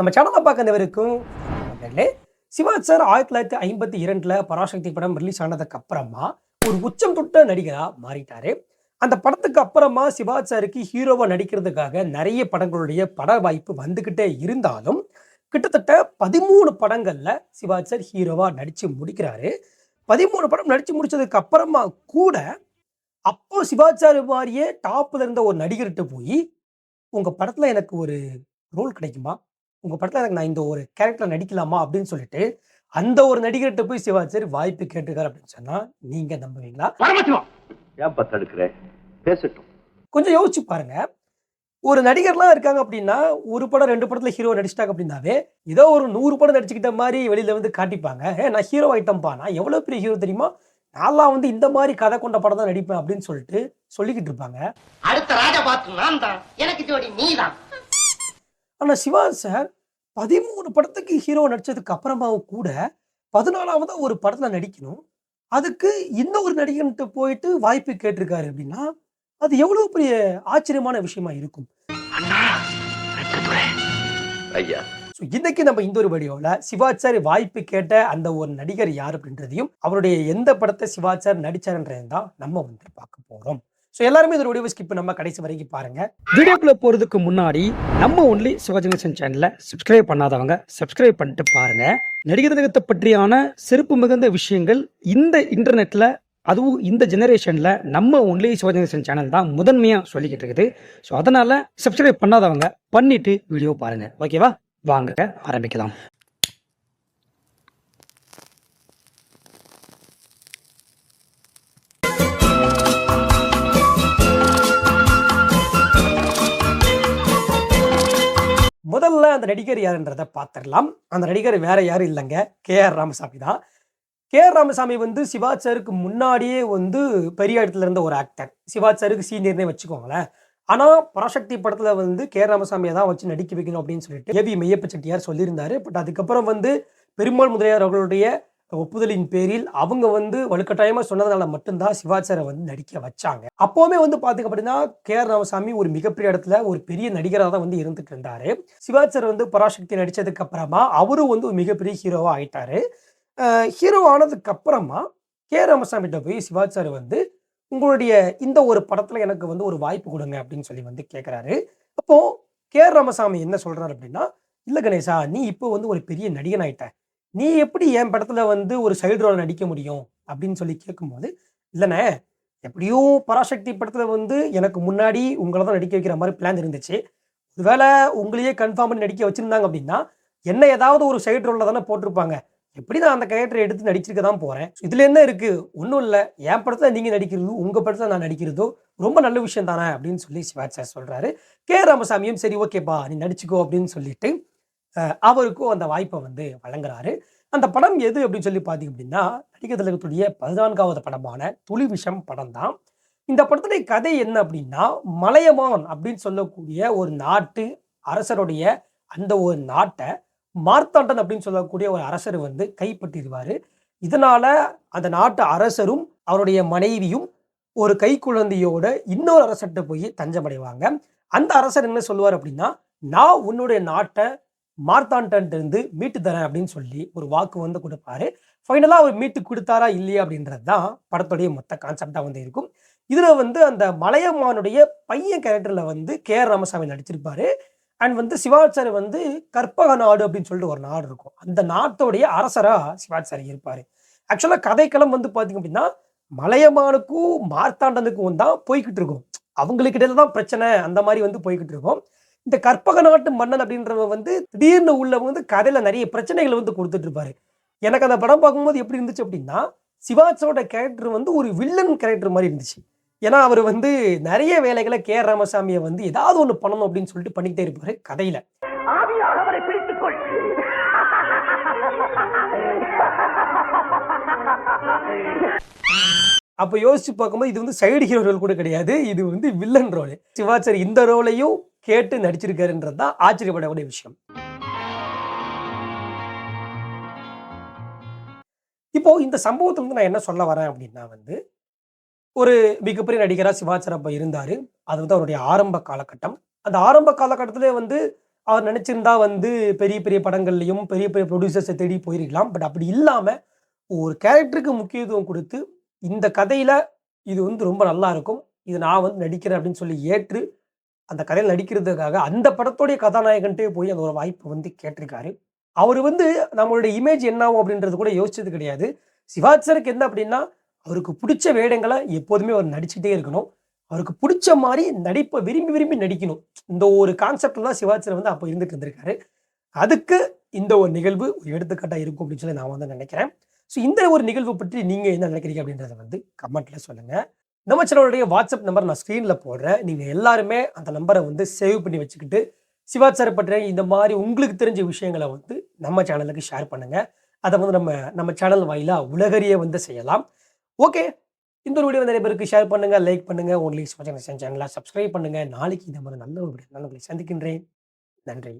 நம்ம சேனலை பார்க்க அனைவருக்கும் நண்பர்களே. சிவா சார் 1952 பராசக்தி படம் ரிலீஸ் ஆனதுக்கு அப்புறமா ஒரு உச்சம் தொட்ட நடிகரா மாறிட்டாரு. அந்த படத்துக்கு அப்புறமா சிவா சாருக்கு ஹீரோவா நடிக்கிறதுக்காக நிறைய படங்களுடைய பட வாய்ப்பு வந்துகிட்டே இருந்தாலும் கிட்டத்தட்ட 13 படங்கள்ல சிவா சார் ஹீரோவா நடிச்சு முடிக்கிறாரு. 13 படம் நடிச்சு முடிச்சதுக்கு அப்புறமா கூட அப்போ சிவா சார் மாதிரியே டாப்ல இருந்த ஒரு நடிகர்கிட்ட போய் உங்க படத்துல எனக்கு ஒரு ரோல் கிடைக்குமா? உங்க படத்துல எனக்கு நான் இந்த ஒரு கேரக்டர்ல நடிக்கலாமா? அப்படின்னு சொல்லிட்டு, அந்த ஒரு நடிகர்ட்ட போய் சிவாஜி வாய்ப்பு கேட்டிருக்காரு அப்படின்னு சொன்னா, நீங்க நம்புவீங்களா? பரமசிவம் ஏன்பா தடுக்கிற? பேசட்டும். கொஞ்சம் யோசிச்சு பாருங்க. ஒரு நடிகர்லாம் இருக்காங்க அப்படின்னா, 1 படம் 2 படத்துல ஹீரோ நடிச்சுட்டாங்க அப்படின்னாவே, ஏதோ ஒரு 100 படம் நடிச்சுக்கிட்ட மாரி வெளியில வந்து காட்டிப்பாங்க. நான் ஹீரோ ஆயிட்டேன்ப்பா. நான் எவ்வளவு பெரிய ஹீரோ தெரியுமா? நான்லாம் வந்து இந்த மாரி கதை கொண்ட படம் தான் நடிப்பேன் அப்படின்னு சொல்லிட்டு சொல்லிக்கிட்டு இருப்பாங்க. அடுத்த ராஜா பாத்து நான் தான், எனக்கு ஜோடி நீ தான். ஆனா சிவா சார் 13 படத்துக்கு ஹீரோ நடிச்சதுக்கு அப்புறமாவும் கூட 14ஆவதா ஒரு படத்துல நடிக்கணும். அதுக்கு இன்னொரு நடிகன்ட்ட போயிட்டு வாய்ப்பு கேட்டிருக்காரு அப்படின்னா, அது எவ்வளவு பெரிய ஆச்சரியமான விஷயமா இருக்கும். அண்ணா, ரத்தத்துறை. ஐயா, இன்னைக்கு நம்ம இந்த ஒரு வீடியோல சிவா சார் வாய்ப்பு கேட்ட அந்த ஒரு நடிகர் யார் அப்படின்றதையும், அவருடைய எந்த படத்தை சிவா சார் நடிச்சாருன்றதையும் தான் நம்ம வந்து பார்க்க போறோம். எல்லாருமே இந்த வீடியோவை ஸ்கிப் பண்ணாம கடைசி வரைக்கும் பாருங்க. வீடியோக்குள்ள போறதுக்கு முன்னாடி நம்ம ஒன்லி சிவாஜி கணேசன் சேனலை சப்ஸ்கிரைப் பண்ணாதவங்க சப்ஸ்கிரைப் பண்ணிட்டு பாருங்க. நடிகர் திலகத்தை பற்றியான சிறப்பு மிகுந்த விஷயங்கள் இந்த இன்டர்நெட்ல, அதுவும் இந்த ஜெனரேஷன்ல நம்ம ஒன்லி சிவாஜி கணேசன் சேனல் தான் முதன்மையா சொல்லிக்கிட்டு இருக்குது. ஸோ அதனால சப்ஸ்கிரைப் பண்ணாதவங்க பண்ணிட்டு வீடியோ பாருங்க. ஓகேவா? வாங்க ஆரம்பிக்கலாம். முதல்ல அந்த நடிகர் யாருன்றதை பார்த்துடலாம். அந்த நடிகர் வேற யாரும் இல்லைங்க, கே.ஆர். ராமசாமி தான். கே.ஆர். ராமசாமி வந்து சிவா சாருக்கு முன்னாடியே வந்து பெரிய இடத்துல இருந்த ஒரு ஆக்டர். சிவா சாருக்கு சீனியர்னே வச்சுக்கோங்களேன். ஆனா பராசக்தி படத்துல வந்து கே.ஆர். ராமசாமியை தான் வச்சு நடிக்க வைக்கணும் அப்படின்னு சொல்லிட்டு ஏ.வி. மெய்யப்ப செட்டியார் சொல்லியிருந்தாரு. பட் அதுக்கப்புறம் வந்து பெருமாள் முதலியார் அவர்களுடைய ஒப்புதலின் பேரில் அவங்க வந்து வலுக்கட்டாயமா சொன்னதுனால மட்டும்தான் சிவா சாரை வந்து நடிக்க வச்சாங்க. அப்போவுமே வந்து பாத்தீங்க அப்படின்னா கே.ஆர். ராமசாமி ஒரு மிகப்பெரிய இடத்துல ஒரு பெரிய நடிகராக தான் வந்து இருந்துட்டு இருந்தாரு. சிவா சார் வந்து பராசக்தி நடிச்சதுக்கு அப்புறமா அவரும் வந்து ஒரு மிகப்பெரிய ஹீரோவா ஆயிட்டாரு. ஹீரோ ஆனதுக்கு அப்புறமா கே.ஆர். ராமசாமிகிட்ட போய் சிவா சார் வந்து உங்களுடைய இந்த ஒரு படத்துல எனக்கு வந்து ஒரு வாய்ப்பு கொடுங்க அப்படின்னு சொல்லி வந்து கேட்கிறாரு. அப்போ கே.ஆர். ராமசாமி என்ன சொல்றாரு அப்படின்னா, இல்ல கணேசா, நீ இப்போ வந்து ஒரு பெரிய நடிகன் ஆயிட்ட, நீ எப்படி என் படத்துல வந்து ஒரு சைடு ரோல் நடிக்க முடியும் அப்படின்னு சொல்லி கேட்கும்போது, இல்லண்ணே, எப்படியும் பராசக்தி படத்துல வந்து எனக்கு முன்னாடி உங்களை தான் நடிக்க வைக்கிற மாதிரி பிளான் இருந்துச்சு. ஒருவேளை உங்களையே கன்ஃபார்ம் பண்ணி நடிக்க வச்சிருந்தாங்க அப்படின்னா என்ன ஏதாவது ஒரு சைடு ரோல்ல தானே போட்டிருப்பாங்க. எப்படி நான் அந்த கேரக்டரை எடுத்து நடிச்சிருக்க தான் போறேன். இதுல என்ன இருக்கு? ஒன்றும் இல்லை, என் படத்துல நீங்க நடிக்கிறது உங்க படத்துல நான் நடிக்கிறதோ ரொம்ப நல்ல விஷயம் தானே அப்படின்னு சொல்லி சிவாஜி சார் சொல்றாரு. கே. ராமசாமியும் சரி ஓகேப்பா நீ நடிச்சுக்கோ அப்படின்னு சொல்லிட்டு அவருக்கும் அந்த வாய்ப்பை வந்து வழங்குறாரு. அந்த படம் எது அப்படின்னு சொல்லி பார்த்தீங்க அப்படின்னா, நடிகர் திலகத்துடைய 14வது படமான துளி விஷம் படம் தான். இந்த படத்துடைய கதை என்ன அப்படின்னா, மலையமான் அப்படின்னு சொல்லக்கூடிய ஒரு நாட்டு அரசருடைய அந்த ஒரு நாட்டை மார்த்தாண்டன் அப்படின்னு சொல்லக்கூடிய ஒரு அரசர் வந்து கைப்பற்றிடுவாரு. இதனால அந்த நாட்டு அரசரும் அவருடைய மனைவியும் ஒரு கைக்குழந்தையோட இன்னொரு அரசர்கிட்ட போய் தஞ்சமடைவாங்க. அந்த அரசர் என்ன சொல்லுவார் அப்படின்னா, நான் உன்னுடைய நாட்டை மார்த்தாண்டன் இருந்து மீட்டு தரேன் அப்படின்னு சொல்லி ஒரு வாக்கு வந்து கொடுப்பாரு. ஃபைனலா அவர் மீட்டு கொடுத்தாரா இல்லையா அப்படின்றது தான் படத்துடைய மொத்த கான்செப்டா வந்து இருக்கும். இதுல வந்து அந்த மலையமானுடைய பையன் கேரக்டர்ல வந்து கே.ஆர். ராமசாமி நடிச்சிருப்பாரு. அண்ட் வந்து சிவாஜி சார் வந்து கற்பக நாடு அப்படின்னு சொல்லிட்டு ஒரு நாடு இருக்கும். அந்த நாட்டோடைய அரசரா சிவாஜி சார் இருப்பாரு. ஆக்சுவலா கதைக்களம் வந்து பாத்தீங்க அப்படின்னா மலையமானுக்கும் மார்த்தாண்டனுக்கும் தான் போய்கிட்டு இருக்கும். அவங்களுக்கு இடையில தான் பிரச்சனை அந்த மாதிரி வந்து போய்கிட்டு இருக்கும். இந்த கற்பக நாட்டு மன்னன் அப்படின்றவ வந்து திடீர்னு உள்ள வந்து கதையில நிறைய பிரச்சனைகளை வந்து கொடுத்துட்டு இருப்பாரு. எனக்கு அந்த படம் பார்க்கும்போது எப்படி இருந்துச்சு அப்படின்னா, சிவாஜியோட கேரக்டர் வந்து ஒரு வில்லன் கேரக்டர் மாதிரி இருந்துச்சு. ஏன்னா அவர் வந்து நிறைய வேலைகளை கே.ஆர். ராமசாமியை வந்து ஏதாவது ஒண்ணு பண்ணணும் அப்படின்னு சொல்லிட்டு பண்ணிக்கிட்டே இருப்பாரு கதையில. ஆவியாக அவரை பிடித்துக்கொள். அப்ப யோசிச்சு பார்க்கும்போது இது வந்து சைடு ஹீரோ ரோல் கூட கிடையாது, இது வந்து வில்லன் ரோல். சிவாஜி இந்த ரோலையும் கேட்டு நடிச்சிருக்காருன்றது தான் ஆச்சரியப்படக்கூடிய விஷயம். இப்போ இந்த சம்பவத்துல வந்து நான் என்ன சொல்ல வரேன் அப்படின்னா வந்து, ஒரு மிகப்பெரிய நடிகரா சிவாஜி சார் அப்ப இருந்தாரு. அது வந்து அவருடைய ஆரம்ப காலகட்டம். அந்த ஆரம்ப காலகட்டத்திலே வந்து அவர் நினைச்சிருந்தா வந்து பெரிய பெரிய படங்கள்லயும் பெரிய பெரிய ப்ரொடியூசர்ஸை தேடி போயிருக்கலாம். பட் அப்படி இல்லாம ஒரு கேரக்டருக்கு முக்கியத்துவம் கொடுத்து இந்த கதையில இது வந்து ரொம்ப நல்லா இருக்கும், இது நான் வந்து நடிக்கிறேன் அப்படின்னு சொல்லி ஏற்று அந்த கதையில் நடிக்கிறதுக்காக அந்த படத்தோடைய கதாநாயகன்ட்டே போய் அந்த ஒரு வாய்ப்பு வந்து கேட்டிருக்காரு. அவரு வந்து நம்மளுடைய இமேஜ் என்ன ஆகும் அப்படின்றது கூட யோசிச்சது கிடையாது. சிவாஜி சாருக்கு என்ன அப்படின்னா, அவருக்கு புடிச்ச வேடங்கள எப்போதுமே அவர் நடிச்சுட்டே இருக்கணும். அவருக்கு புடிச்ச மாரி நடிப்ப விரும்பி விரும்பி நடிக்கணும். இந்த ஒரு கான்செப்ட்ல தான் சிவாஜி சார் வந்து அப்ப இருந்துட்டு இருந்திருக்காரு. அதுக்கு இந்த ஒரு நிகழ்வு ஒரு எடுத்துக்காட்டா இருக்கும் அப்படின்னு சொல்லி நான் வந்து நினைக்கிறேன். ஸோ இந்த ஒரு நிகழ்வு பற்றி நீங்க என்ன நினைக்கிறீங்க அப்படின்றத வந்து கமெண்ட்ல சொல்லுங்க. நம்ம சேனலுடைய வாட்ஸ்அப் நம்பர் நான் ஸ்க்ரீன்ல போடுறேன். நீங்க எல்லாருமே அந்த நம்பரை வந்து சேவ் பண்ணி வச்சுக்கிட்டு, சிவாஜி சார் பற்றிய இந்த மாரி உங்களுக்கு தெரிஞ்ச விஷயங்கள வந்து நம்ம சேனலுக்கு ஷேர் பண்ணுங்க. அத வந்து நம்ம சேனல் வாயிலா உலகறிய வந்து செய்யலாம். ஓகே. இந்த ஒரு வீடியோ நிறைய பேருக்கு ஷேர் பண்ணுங்க, லைக் பண்ணுங்க. ஒன்லி சிவாஜி சேனலை சப்ஸ்கிரைப் பண்ணுங்க. நாளைக்கு இந்த மாரி நல்ல ஒரு வீடியோல உங்களை சந்திக்கின்றேன். நன்றி.